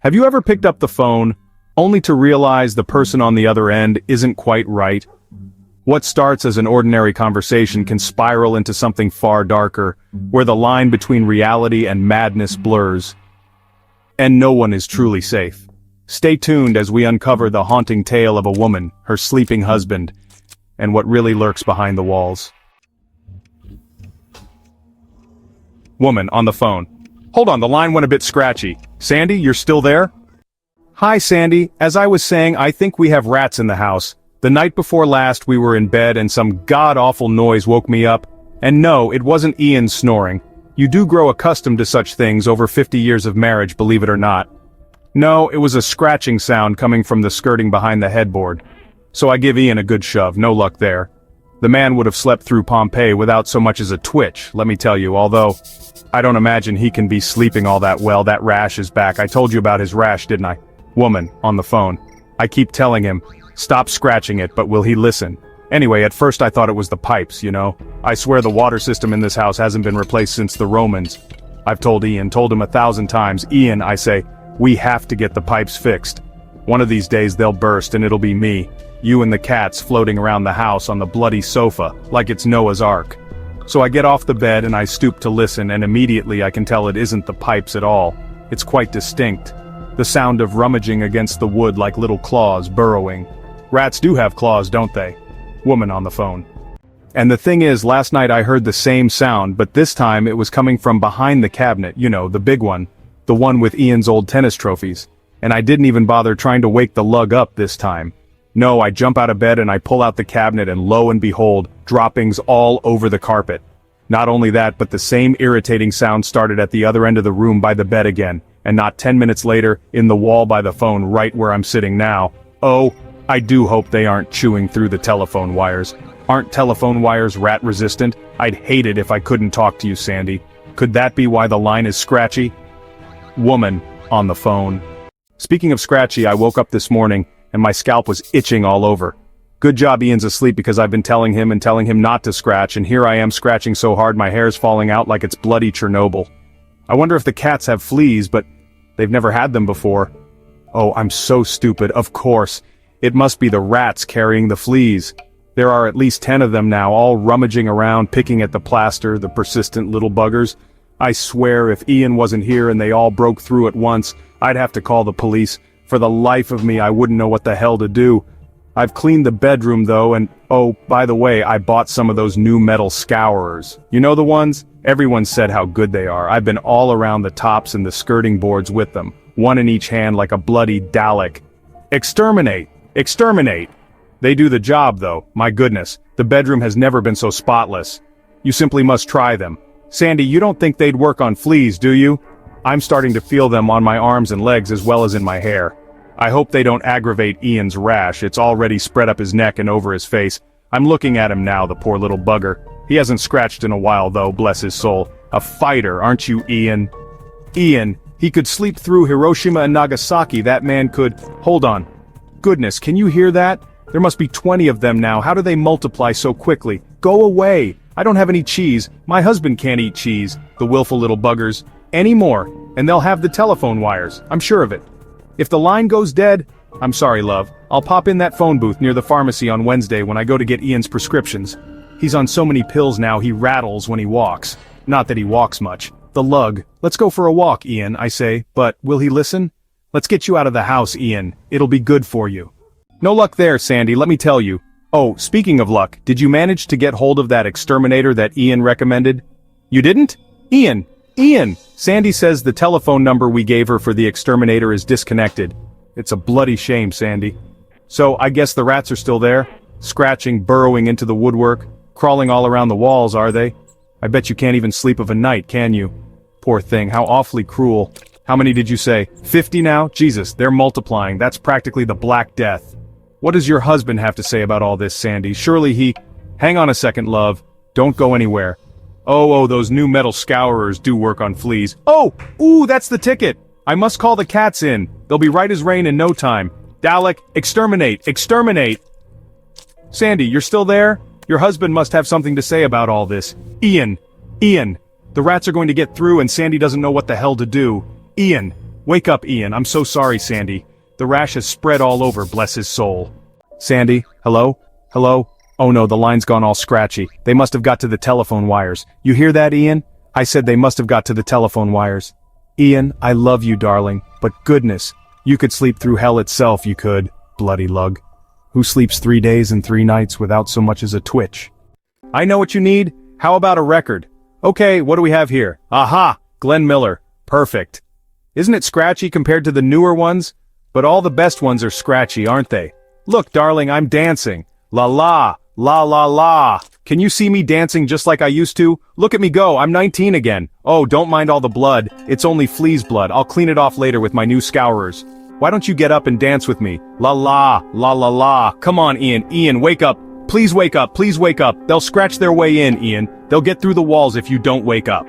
Have you ever picked up the phone, only to realize the person on the other end isn't quite right? What starts as an ordinary conversation can spiral into something far darker, where the line between reality and madness blurs. And no one is truly safe. Stay tuned as we uncover the haunting tale of a woman, her sleeping husband, and what really lurks behind the walls. Woman on the phone. Hold on, the line went a bit scratchy. Sandy, you're still there? Hi Sandy, as I was saying, I think we have rats in the house. The night before last we were in bed and some god-awful noise woke me up. And no, it wasn't Ian snoring. You do grow accustomed to such things over 50 years of marriage, believe it or not. No, it was a scratching sound coming from the skirting behind the headboard. So I give Ian a good shove, no luck there. The man would have slept through Pompeii without so much as a twitch, let me tell you, although I don't imagine he can be sleeping all that well. That rash is back. I told you about his rash, didn't I? Woman, on the phone. I keep telling him, stop scratching it, but will he listen? Anyway, at first I thought it was the pipes, you know. I swear the water system in this house hasn't been replaced since the Romans. I've told him 1,000 times, Ian, I say, we have to get the pipes fixed. One of these days they'll burst and it'll be me. You and the cats floating around the house on the bloody sofa, like it's Noah's Ark. So I get off the bed and I stoop to listen, and immediately I can tell it isn't the pipes at all. It's quite distinct. The sound of rummaging against the wood like little claws burrowing. Rats do have claws, don't they? Woman on the phone. And the thing is, last night I heard the same sound, but this time it was coming from behind the cabinet, you know, the big one. The one with Ian's old tennis trophies. And I didn't even bother trying to wake the lug up this time. No, I jump out of bed and I pull out the cabinet and lo and behold, droppings all over the carpet. Not only that, but the same irritating sound started at the other end of the room by the bed again, and not 10 minutes later, in the wall by the phone right where I'm sitting now. Oh, I do hope they aren't chewing through the telephone wires. Aren't telephone wires rat resistant? I'd hate it if I couldn't talk to you, Sandy. Could that be why the line is scratchy? Woman on the phone. Speaking of scratchy, I woke up this morning and my scalp was itching all over. Good job Ian's asleep because I've been telling him not to scratch, and here I am scratching so hard my hair's falling out like it's bloody Chernobyl. I wonder if the cats have fleas, but they've never had them before. Oh, I'm so stupid, of course. It must be the rats carrying the fleas. There are at least 10 of them now, all rummaging around, picking at the plaster, the persistent little buggers. I swear if Ian wasn't here and they all broke through at once, I'd have to call the police. For the life of me, I wouldn't know what the hell to do. I've cleaned the bedroom though, and oh, by the way, I bought some of those new metal scourers. You know the ones? Everyone said how good they are. I've been all around the tops and the skirting boards with them, one in each hand like a bloody Dalek. Exterminate! Exterminate! They do the job though, my goodness. The bedroom has never been so spotless. You simply must try them. Sandy, you don't think they'd work on fleas, do you? I'm starting to feel them on my arms and legs as well as in my hair. I hope they don't aggravate Ian's rash. It's already spread up his neck and over his face. I'm looking at him now, the poor little bugger. He hasn't scratched in a while though, bless his soul. A fighter, aren't you, Ian? Ian, he could sleep through Hiroshima and Nagasaki, that man could. Hold on. Goodness, can you hear that? There must be 20 of them now. How do they multiply so quickly? Go away. I don't have any cheese. My husband can't eat cheese. The willful little buggers. Any more, and they'll have the telephone wires. I'm sure of it. If the line goes dead, I'm sorry, love. I'll pop in that phone booth near the pharmacy on Wednesday when I go to get Ian's prescriptions. He's on so many pills now he rattles when he walks. Not that he walks much. The lug. Let's go for a walk, Ian, I say, but will he listen? Let's get you out of the house, Ian. It'll be good for you. No luck there, Sandy, let me tell you. Oh, speaking of luck, did you manage to get hold of that exterminator that Ian recommended? You didn't? Ian! Ian! Sandy says the telephone number we gave her for the exterminator is disconnected. It's a bloody shame, Sandy. So, I guess the rats are still there? Scratching, burrowing into the woodwork, crawling all around the walls, are they? I bet you can't even sleep of a night, can you? Poor thing, how awfully cruel. How many did you say? 50 now? Jesus, they're multiplying. That's practically the Black Death. What does your husband have to say about all this, Sandy? Surely he... Hang on a second, love. Don't go anywhere. Oh, those new metal scourers do work on fleas. Oh! Ooh, that's the ticket! I must call the cats in. They'll be right as rain in no time. Dalek, exterminate! Exterminate! Sandy, you're still there? Your husband must have something to say about all this. Ian! Ian! The rats are going to get through and Sandy doesn't know what the hell to do. Ian! Wake up, Ian, I'm so sorry, Sandy. The rash has spread all over, bless his soul. Sandy, hello? Hello? Oh no, the line's gone all scratchy. They must have got to the telephone wires. You hear that, Ian? I said they must have got to the telephone wires. Ian, I love you, darling, but goodness, you could sleep through hell itself, you could, bloody lug. Who sleeps 3 days and 3 nights without so much as a twitch? I know what you need. How about a record? Okay, what do we have here? Aha! Glen Miller. Perfect. Isn't it scratchy compared to the newer ones? But all the best ones are scratchy, aren't they? Look, darling, I'm dancing. La la, la la la. Can you see me dancing just like I used to? Look at me go, I'm 19 again. Oh, don't mind all the blood. It's only fleas blood. I'll clean it off later with my new scourers. Why don't you get up and dance with me? La la, la la la. Come on, Ian. Ian, wake up. Please wake up. Please wake up. They'll scratch their way in, Ian. They'll get through the walls if you don't wake up.